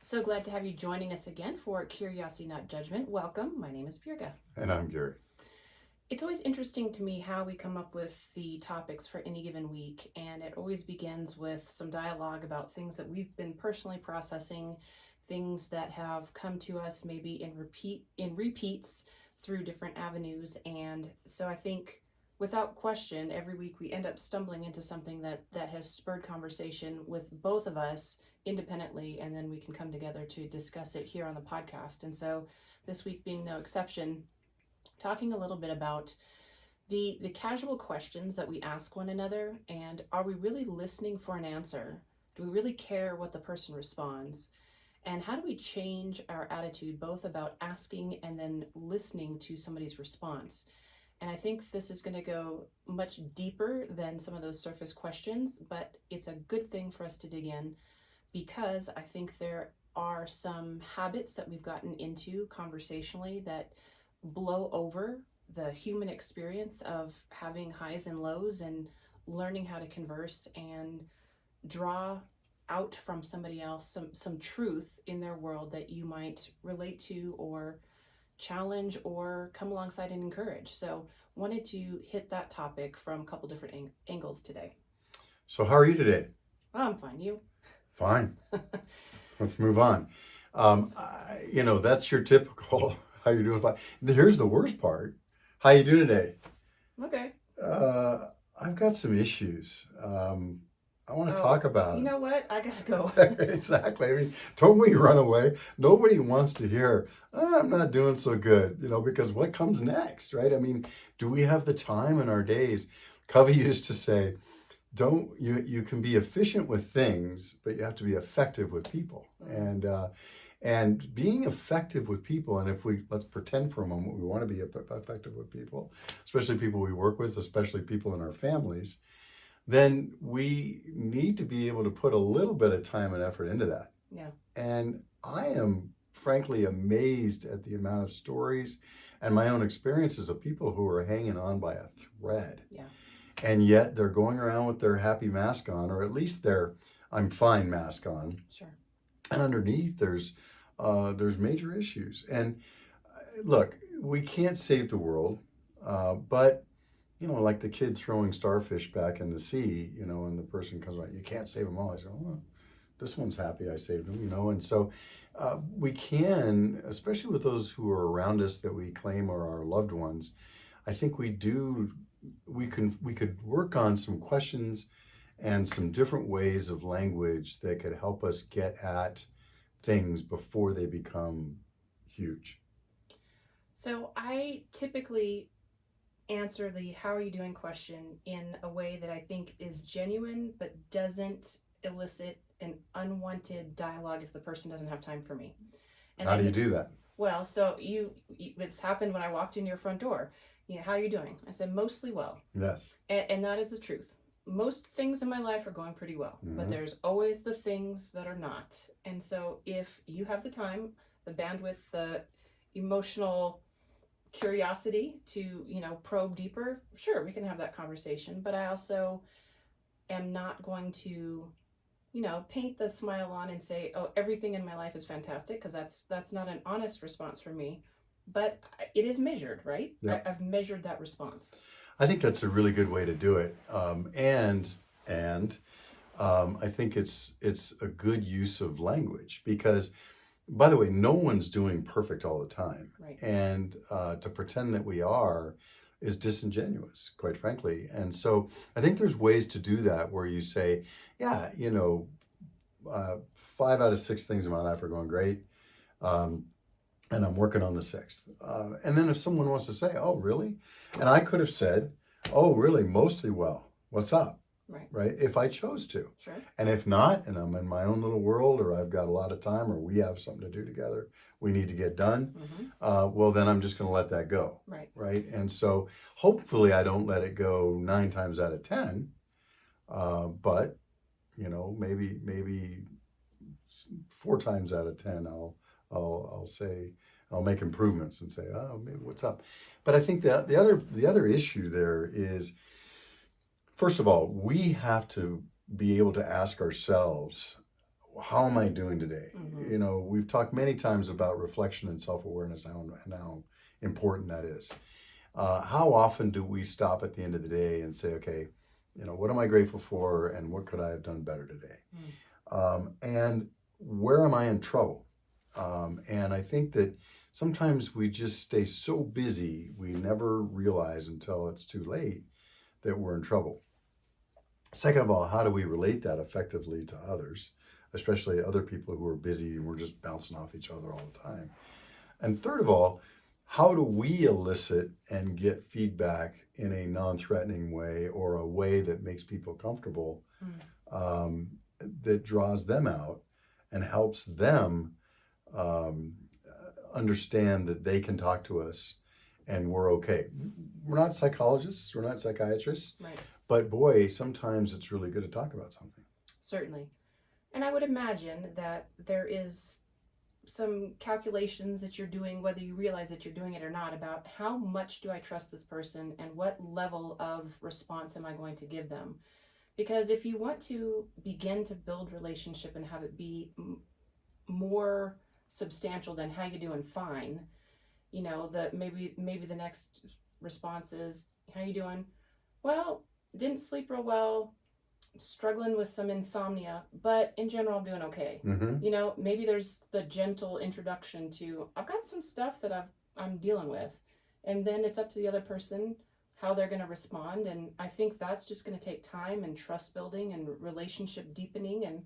So glad to have you joining us again for Curiosity Not Judgment. Welcome. My name is Birga. And I'm Gary. It's always interesting to me how we come up with the topics for any given week, and it always begins with some dialogue about things that we've been personally processing, things that have come to us maybe in repeats through different avenues. And so I think without question, every week we end up stumbling into something that has spurred conversation with both of us independently, and then we can come together to discuss it here on the podcast. And so this week being no exception, talking a little bit about the casual questions that we ask one another, and are we really listening for an answer? Do we really care what the person responds? And how do we change our attitude both about asking and then listening to somebody's response? And I think this is going to go much deeper than some of those surface questions, but it's a good thing for us to dig in, because I think there are some habits that we've gotten into conversationally that blow over the human experience of having highs and lows and learning how to converse and draw out from somebody else some truth in their world that you might relate to or challenge or come alongside and encourage. So wanted to hit that topic from a couple different angles today. So how are you today? Oh, I'm fine. You? Fine. Let's move on. That's your typical, how you doing? Fine. Here's the worst part. How you doing today? Okay. I've got some issues. I want to talk about You it. know what? I gotta go. Exactly. I mean, don't we run away? Nobody wants to hear, I'm not doing so good, because what comes next, right? I mean, do we have the time in our days? Covey used to say, you can be efficient with things, but you have to be effective with people. And being effective with people, and let's pretend for a moment we want to be effective with people, especially people we work with, especially people in our families, then we need to be able to put a little bit of time and effort into that. Yeah. And I am frankly amazed at the amount of stories and my own experiences of people who are hanging on by a thread. Yeah. And yet they're going around with their happy mask on, or at least their I'm fine mask on. Sure. And underneath there's major issues. And look, we can't save the world, but like the kid throwing starfish back in the sea, and the person comes out, you can't save them all. I say, well, this one's happy I saved them, And so we can, especially with those who are around us that we claim are our loved ones, I think we could work on some questions and some different ways of language that could help us get at things before they become huge. So I typically answer the how are you doing question in a way that I think is genuine but doesn't elicit an unwanted dialogue if the person doesn't have time for me. And how do you do that? Well, so it's happened when I walked in your front door. How are you doing? I said, mostly well. Yes. And that is the truth. Most things in my life are going pretty well, but there's always the things that are not. And so if you have the time, the bandwidth, the emotional curiosity to probe deeper, sure, we can have that conversation. But I also am not going to paint the smile on and say, oh, everything in my life is fantastic, because that's not an honest response from me. But it is measured, right? Yeah. I've measured that response. I think that's a really good way to do it, and I think it's a good use of language, because, by the way, no one's doing perfect all the time, Right. And to pretend that we are is disingenuous, quite frankly. And so I think there's ways to do that where you say, yeah, 5 out of 6 things in my life are going great. And I'm working on the 6th. And then if someone wants to say, oh, really? And I could have said, oh, really, mostly well. What's up? Right? If I chose to. Sure. And if not, and I'm in my own little world, or I've got a lot of time, or we have something to do together we need to get done, well, then I'm just going to let that go. Right? And so hopefully I don't let it go 9 times out of 10. But, maybe 4 times out of 10, I'll say, I'll make improvements and say, oh, maybe what's up. But I think that the other issue there is, first of all, we have to be able to ask ourselves, how am I doing today? Mm-hmm. You know, we've talked many times about reflection and self-awareness and how important that is. How often do we stop at the end of the day and say, okay, you know, what am I grateful for and what could I have done better today? And where am I in trouble? And I think that sometimes we just stay so busy, we never realize until it's too late that we're in trouble. Second of all, how do we relate that effectively to others, especially other people who are busy and we're just bouncing off each other all the time? And third of all, how do we elicit and get feedback in a non-threatening way or a way that makes people comfortable, that draws them out and helps them um, understand that they can talk to us and we're okay. We're not psychologists, we're not psychiatrists, Right. but boy, sometimes it's really good to talk about something. Certainly. And I would imagine that there is some calculations that you're doing, whether you realize that you're doing it or not, about how much do I trust this person and what level of response am I going to give them. Because if you want to begin to build relationship and have it be more substantial than how you doing, fine, you know, that maybe the next response is, how you doing? Well, didn't sleep real well, struggling with some insomnia, but in general I'm doing okay. Mm-hmm. You know, maybe there's the gentle introduction to, I've got some stuff that I'm dealing with, and then it's up to the other person how they're going to respond. And I think that's just going to take time and trust building and relationship deepening. And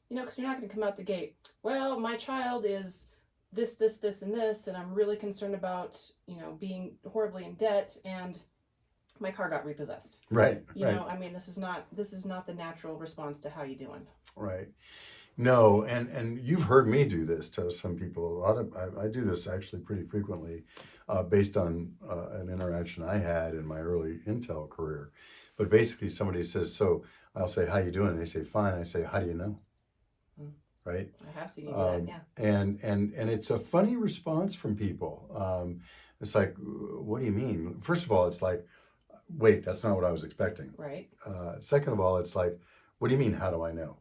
you know, because you're not going to come out the gate, well, my child is this, and this, and I'm really concerned about, you know, being horribly in debt, and my car got repossessed. Right. You know, I mean, this is not the natural response to how you doing. Right. No, and you've heard me do this to some people. I do this actually pretty frequently, based on an interaction I had in my early Intel career. But basically, somebody says, "So," I'll say, "How you doing?" And they say, "Fine." I say, "How do you know?" Right. I have seen you do that, yeah. And it's a funny response from people. It's like, "What do you mean?" First of all, it's like, "Wait, that's not what I was expecting." Right. Second of all, it's like, "What do you mean? How do I know?"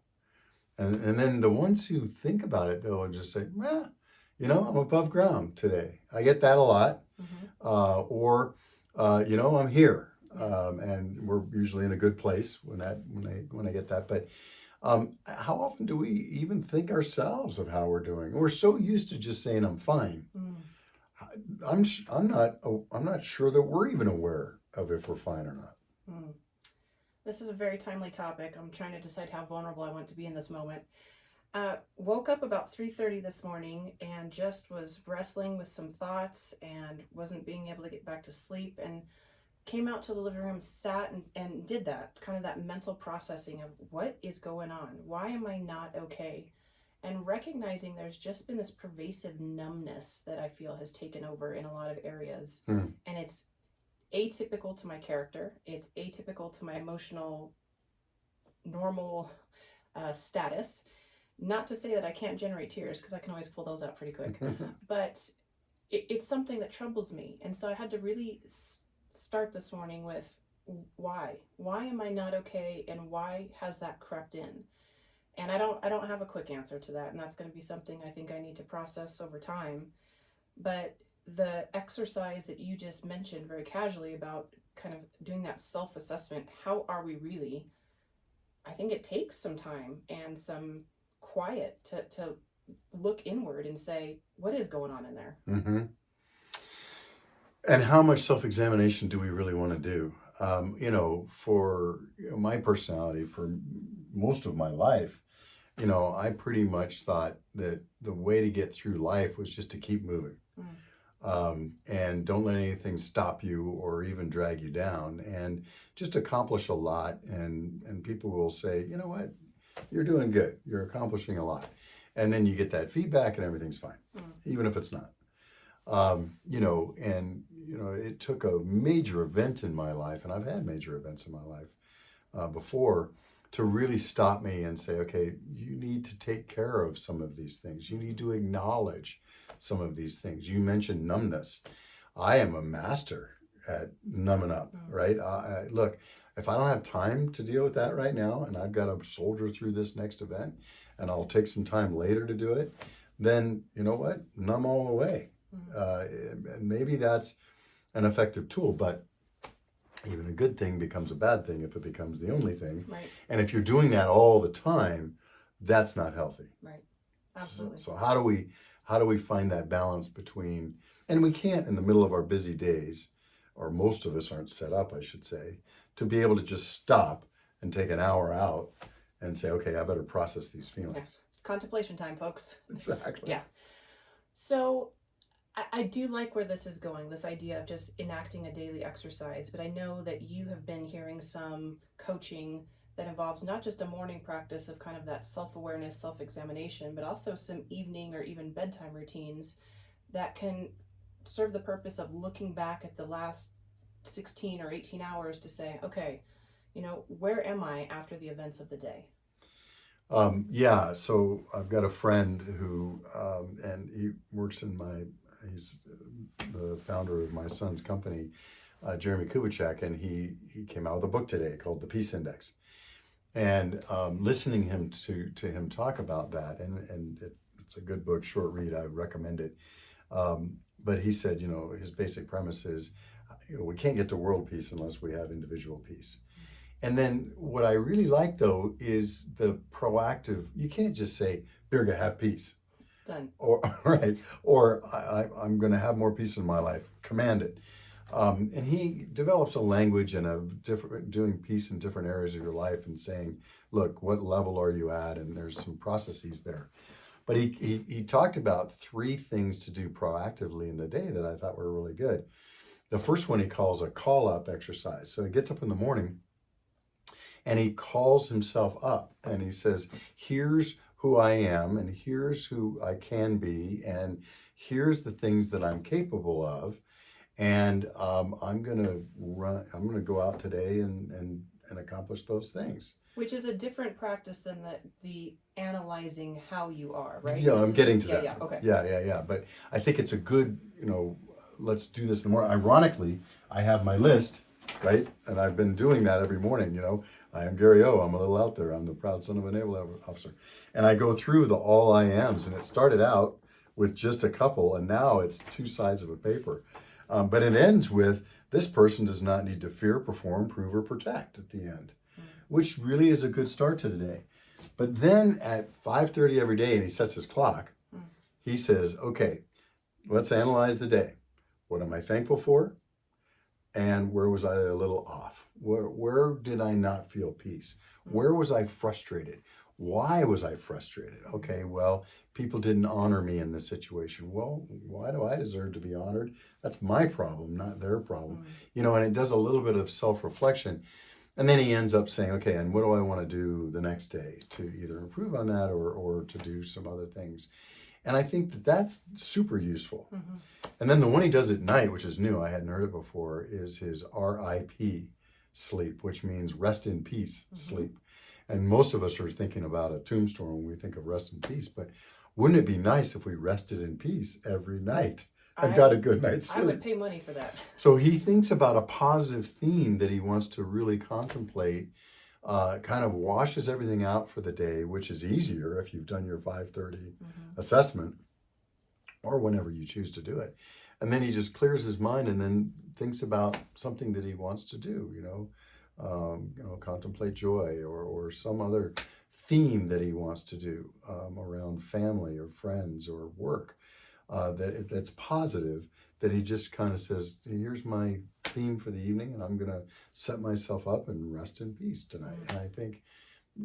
And then the ones who think about it, though, and just say, well, you know, I'm above ground today. I get that a lot. You know, I'm here. And we're usually in a good place when I get that. But how often do we even think ourselves of how we're doing? We're so used to just saying, I'm fine. I'm not sure that we're even aware of if we're fine or not. This is a very timely topic. I'm trying to decide how vulnerable I want to be in this moment. Woke up about 3:30 this morning and just was wrestling with some thoughts and wasn't being able to get back to sleep, and came out to the living room, sat and did that, kind of that mental processing of what is going on? Why am I not okay? And recognizing there's just been this pervasive numbness that I feel has taken over in a lot of areas. And it's atypical to my character. It's atypical to my emotional normal status. Not to say that I can't generate tears, because I can always pull those out pretty quick, but it's something that troubles me. And so I had to really start this morning with why am I not okay, and why has that crept in? And I don't have a quick answer to that, and that's going to be something I think I need to process over time. But the exercise that you just mentioned very casually about kind of doing that self-assessment, how are we really? I think it takes some time and some quiet to look inward and say, what is going on in there? And how much self-examination do we really want to do? You know, for my personality, for most of my life, you know, I pretty much thought that the way to get through life was just to keep moving. And don't let anything stop you or even drag you down, and just accomplish a lot. And people will say, you know what, you're doing good. You're accomplishing a lot. And then you get that feedback and everything's fine, even if it's not. You know, and, you know, it took a major event in my life, and I've had major events in my life before, to really stop me and say, okay, you need to take care of some of these things. You need to acknowledge some of these things. You mentioned numbness. I am a master at numbing up, right? Look, if I don't have time to deal with that right now, and I've got to soldier through this next event, and I'll take some time later to do it, then you know what? Numb all the way. And maybe that's an effective tool, but even a good thing becomes a bad thing if it becomes the only thing. Right. And if you're doing that all the time, that's not healthy. Right. Absolutely. So how do we find that balance between, and we can't in the middle of our busy days, or most of us aren't set up, I should say, to be able to just stop and take an hour out and say, okay, I better process these feelings. Yes. It's contemplation time, folks. Exactly. Yeah. So I do like where this is going, this idea of just enacting a daily exercise, but I know that you have been hearing some coaching that involves not just a morning practice of kind of that self-awareness, self-examination, but also some evening or even bedtime routines that can serve the purpose of looking back at the last 16 or 18 hours to say, okay, where am I after the events of the day? Yeah, so I've got a friend who, and he works he's the founder of my son's company, Jeremy Kubicek, and he came out with a book today called The Peace Index. And listening to him talk about that, and it's a good book, short read, I recommend it. But he said, his basic premise is, we can't get to world peace unless we have individual peace. And then what I really like, though, is the proactive, you can't just say, Birga, have peace. Done. Or, right, or I'm going to have more peace in my life. Command it. And he develops a language and doing peace in different areas of your life and saying, look, what level are you at? And there's some processes there. But he talked about 3 things to do proactively in the day that I thought were really good. The first one he calls a call-up exercise. So he gets up in the morning and he calls himself up and he says, here's who I am and here's who I can be and here's the things that I'm capable of. And I'm gonna go out today and accomplish those things. Which is a different practice than the analyzing how you are, right? Yeah, I'm getting to that. Yeah, okay. Yeah. But I think it's a good, let's do this in the morning. Ironically, I have my list, right? And I've been doing that every morning, I am Gary O. I'm a little out there. I'm the proud son of a naval officer. And I go through the all I ams, and it started out with just a couple, and now it's 2 sides of a paper. But it ends with, this person does not need to fear, perform, prove, or protect at the end, which really is a good start to the day. But then at 5:30 every day, and he sets his clock, he says, okay, let's analyze the day. What am I thankful for? And where was I a little off? Where did I not feel peace? Where was I frustrated? Why was I frustrated? Okay, well, people didn't honor me in this situation. Well, why do I deserve to be honored? That's my problem, not their problem. And it does a little bit of self-reflection. And then he ends up saying, okay, and what do I want to do the next day to either improve on that or to do some other things? And I think that that's super useful. And then the one he does at night, which is new, I hadn't heard it before, is his RIP sleep, which means rest in peace sleep. And most of us are thinking about a tombstone when we think of rest in peace, but wouldn't it be nice if we rested in peace every night and got a good night's sleep? I would pay money for that. So he thinks about a positive theme that he wants to really contemplate, kind of washes everything out for the day, which is easier if you've done your 5:30 assessment or whenever you choose to do it. And then he just clears his mind and then thinks about something that he wants to do, contemplate joy or some other theme that he wants to do around family or friends or work that's positive, that he just kind of says, here's my theme for the evening and I'm going to set myself up and rest in peace tonight. And I think,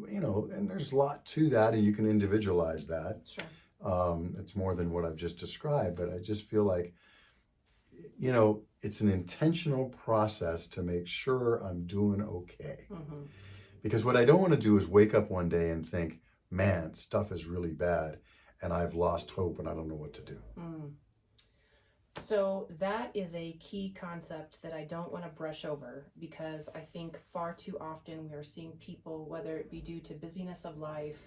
and there's a lot to that and you can individualize that. Sure. It's more than what I've just described, but I just feel like, it's an intentional process to make sure I'm doing okay. Because what I don't want to do is wake up one day and think, man, stuff is really bad and I've lost hope and I don't know what to do. So that is a key concept that I don't want to brush over, because I think far too often we are seeing people, whether it be due to busyness of life,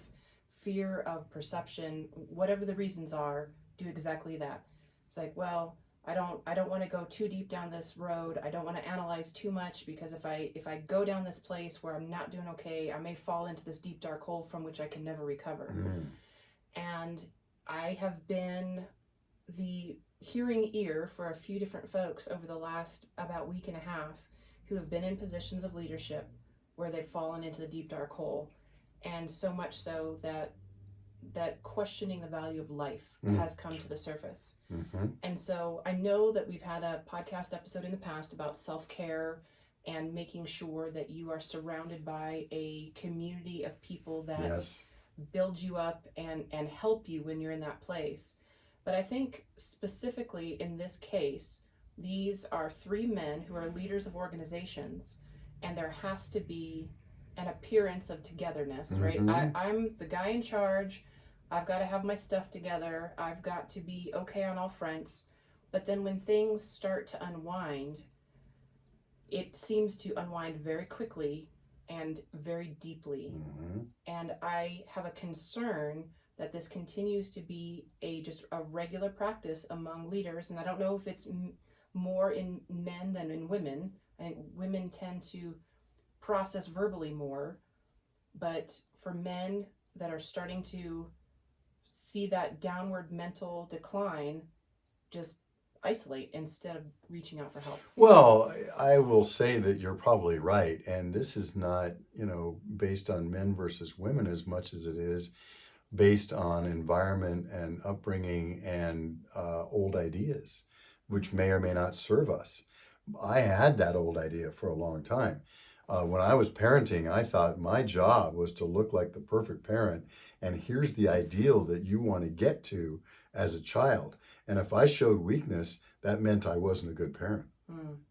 fear of perception, whatever the reasons are, do exactly that. It's like, well, I don't want to go too deep down this road. I don't want to analyze too much, because if I go down this place where I'm not doing okay, I may fall into this deep dark hole from which I can never recover. Mm. And I have been the hearing ear for a few different folks over the last about week and a half who have been in positions of leadership where they've fallen into the deep dark hole, and so much so that questioning the value of life has come to the surface. Mm-hmm. And so I know that we've had a podcast episode in the past about self-care and making sure that you are surrounded by a community of people that Yes. build you up and help you when you're in that place. But I think specifically in this case, these are three men who are leaders of organizations, and there has to be an appearance of togetherness, right? Mm-hmm. I'm the guy in charge. I've got to have my stuff together. I've got to be okay on all fronts. But then when things start to unwind, it seems to unwind very quickly and very deeply. Mm-hmm. And I have a concern that this continues to be just a regular practice among leaders. And I don't know if it's more in men than in women. I think women tend to process verbally more, but for men that are starting to see that downward mental decline, just isolate instead of reaching out for help. Well, I will say that you're probably right. And this is not, based on men versus women as much as it is based on environment and upbringing and old ideas, which may or may not serve us. I had that old idea for a long time. When I was parenting, I thought my job was to look like the perfect parent. And here's the ideal that you want to get to as a child. And if I showed weakness, that meant I wasn't a good parent.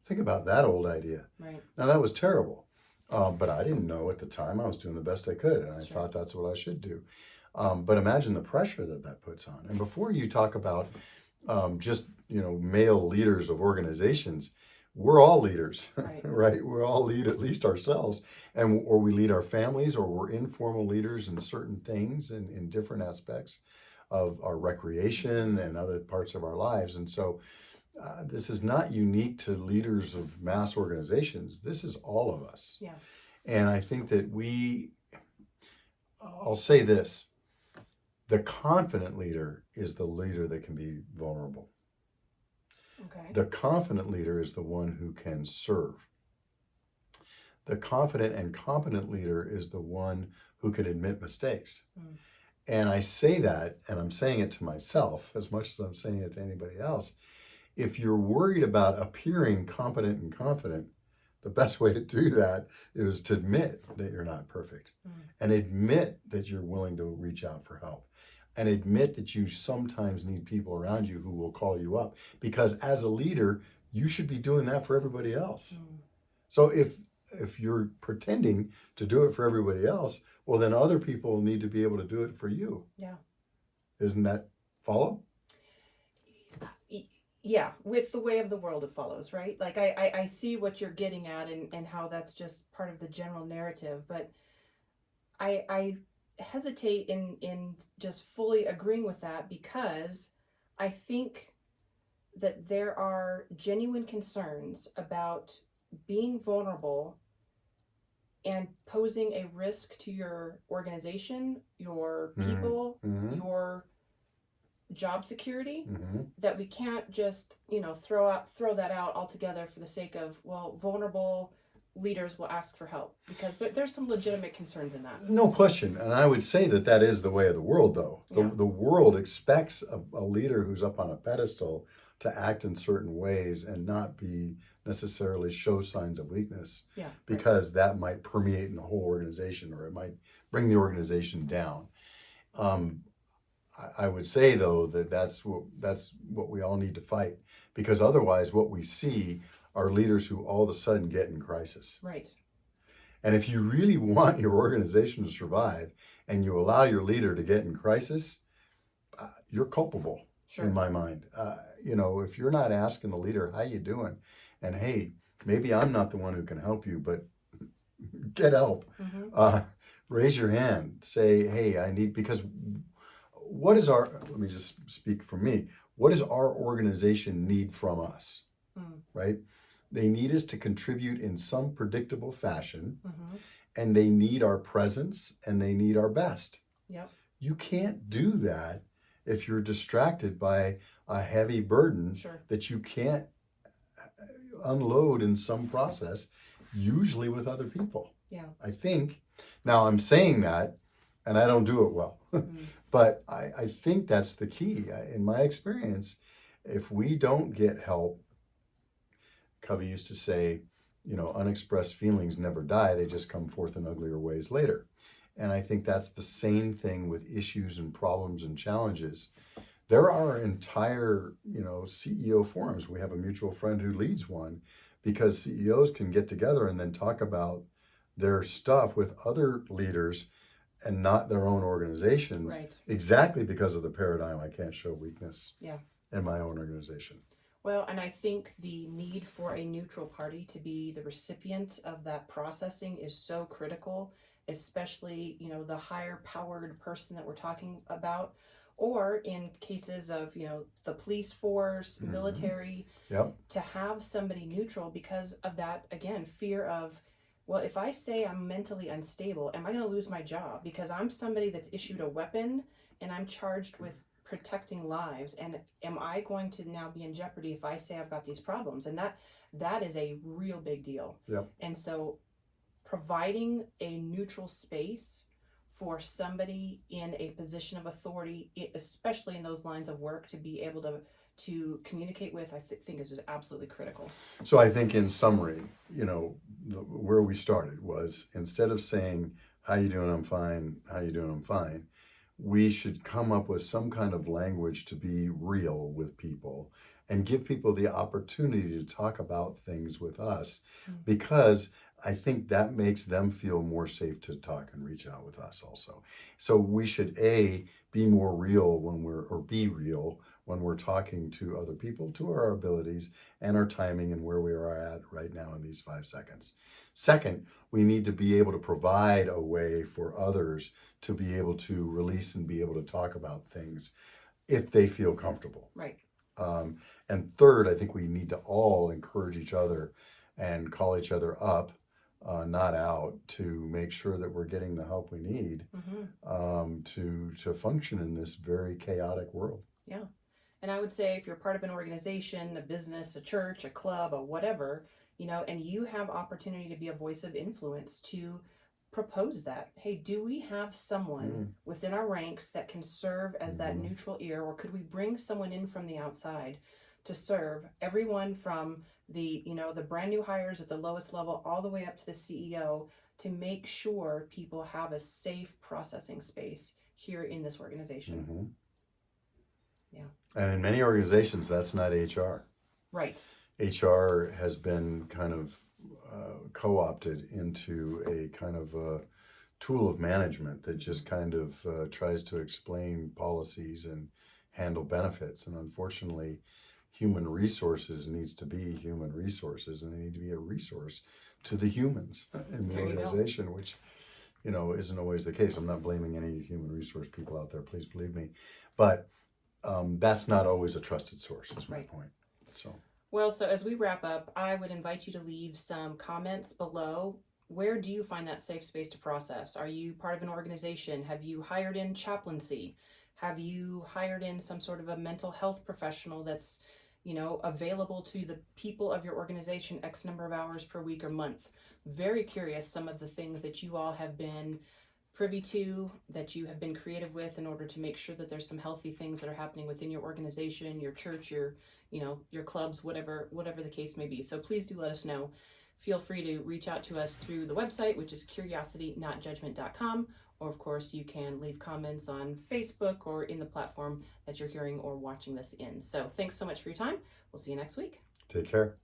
Think about that old idea. Right. Now, that was terrible. But I didn't know at the time. I was doing the best I could. And I Sure. thought that's what I should do. But imagine the pressure that puts on. And before you talk about just, male leaders of organizations, we're all leaders, Right. right? We all lead at least ourselves, or we lead our families, or we're informal leaders in certain things and in different aspects of our recreation and other parts of our lives. And so this is not unique to leaders of mass organizations. This is all of us. Yeah. And I think that I'll say this, the confident leader is the leader that can be vulnerable. Okay. The confident leader is the one who can serve. The confident and competent leader is the one who can admit mistakes. And I say that, and I'm saying it to myself as much as I'm saying it to anybody else. If you're worried about appearing competent and confident, the best way to do that is to admit that you're not perfect and admit that you're willing to reach out for help. And admit that you sometimes need people around you who will call you up, because as a leader, you should be doing that for everybody else. So if you're pretending to do it for everybody else, well, then other people need to be able to do it for you. Yeah. Isn't that follow? Yeah, with the way of the world it follows, right? Like I see what you're getting at and how that's just part of the general narrative, but I hesitate in just fully agreeing with that, because I think that there are genuine concerns about being vulnerable and posing a risk to your organization, your people, your job security, that we can't just throw that out altogether for the sake of, well, vulnerable leaders will ask for help, because there's some legitimate concerns in that. No question. And I would say that is the way of the world, though. Yeah. The world expects a leader who's up on a pedestal to act in certain ways and not be necessarily show signs of weakness, because that might permeate in the whole organization, or it might bring the organization down. I would say, though, that's what we all need to fight, because otherwise what we see are leaders who all of a sudden get in crisis. Right. And if you really want your organization to survive and you allow your leader to get in crisis, you're culpable. Sure. In my mind. If you're not asking the leader, how you doing? And hey, maybe I'm not the one who can help you, but get help. Raise your hand. Say, hey, I need, because what is our, let me just speak for me, what does our organization need from us, right? They need us to contribute in some predictable fashion, and they need our presence and they need our best. Yep. You can't do that if you're distracted by a heavy burden that you can't unload in some process, usually with other people. Yeah. I think, now I'm saying that, and I don't do it well, but I think that's the key. In my experience, if we don't get help, Covey used to say, unexpressed feelings never die, they just come forth in uglier ways later. And I think that's the same thing with issues and problems and challenges. There are entire, CEO forums. We have a mutual friend who leads one because CEOs can get together and then talk about their stuff with other leaders and not their own organizations. Right. Exactly because of the paradigm, I can't show weakness Yeah. in my own organization. Well, and I think the need for a neutral party to be the recipient of that processing is so critical, especially, the higher powered person that we're talking about, or in cases of, the police force, military, to have somebody neutral because of that, again, fear of, well, if I say I'm mentally unstable, am I going to lose my job because I'm somebody that's issued a weapon and I'm charged with protecting lives, and am I going to now be in jeopardy if I say I've got these problems? And that is a real big deal. Yep. And so providing a neutral space for somebody in a position of authority, especially in those lines of work, to be able to communicate with, I think is absolutely critical. So I think in summary, where we started was, instead of saying, how you doing, I'm fine, how you doing, I'm fine, we should come up with some kind of language to be real with people and give people the opportunity to talk about things with us, because I think that makes them feel more safe to talk and reach out with us also. So we should be more real be real when we're talking to other people, to our abilities and our timing and where we are at right now in these 5 seconds. Second, we need to be able to provide a way for others to be able to release and be able to talk about things if they feel comfortable. Right. And third, I think we need to all encourage each other and call each other up, not out, to make sure that we're getting the help we need to function in this very chaotic world. Yeah. And I would say, if you're part of an organization, a business, a church, a club, a whatever, and you have opportunity to be a voice of influence, to propose that. Hey, do we have someone within our ranks that can serve as that neutral ear, or could we bring someone in from the outside to serve everyone from the brand new hires at the lowest level all the way up to the CEO, to make sure people have a safe processing space here in this organization? Yeah. And in many organizations, that's not HR. Right. HR has been kind of co-opted into a kind of a tool of management that just kind of tries to explain policies and handle benefits. And unfortunately, human resources needs to be human resources, and they need to be a resource to the humans in the organization, which, isn't always the case. I'm not blaming any human resource people out there, please believe me. But that's not always a trusted source, is my point. Well, so as we wrap up, I would invite you to leave some comments below. Where do you find that safe space to process? Are you part of an organization? Have you hired in chaplaincy? Have you hired in some sort of a mental health professional that's, available to the people of your organization X number of hours per week or month? Very curious some of the things that you all have been privy to, that you have been creative with, in order to make sure that there's some healthy things that are happening within your organization, your church, your clubs, whatever the case may be. So please do let us know. Feel free to reach out to us through the website, which is curiositynotjudgment.com, or of course you can leave comments on Facebook or in the platform that you're hearing or watching this in. So thanks so much for your time. We'll see you next week. Take care.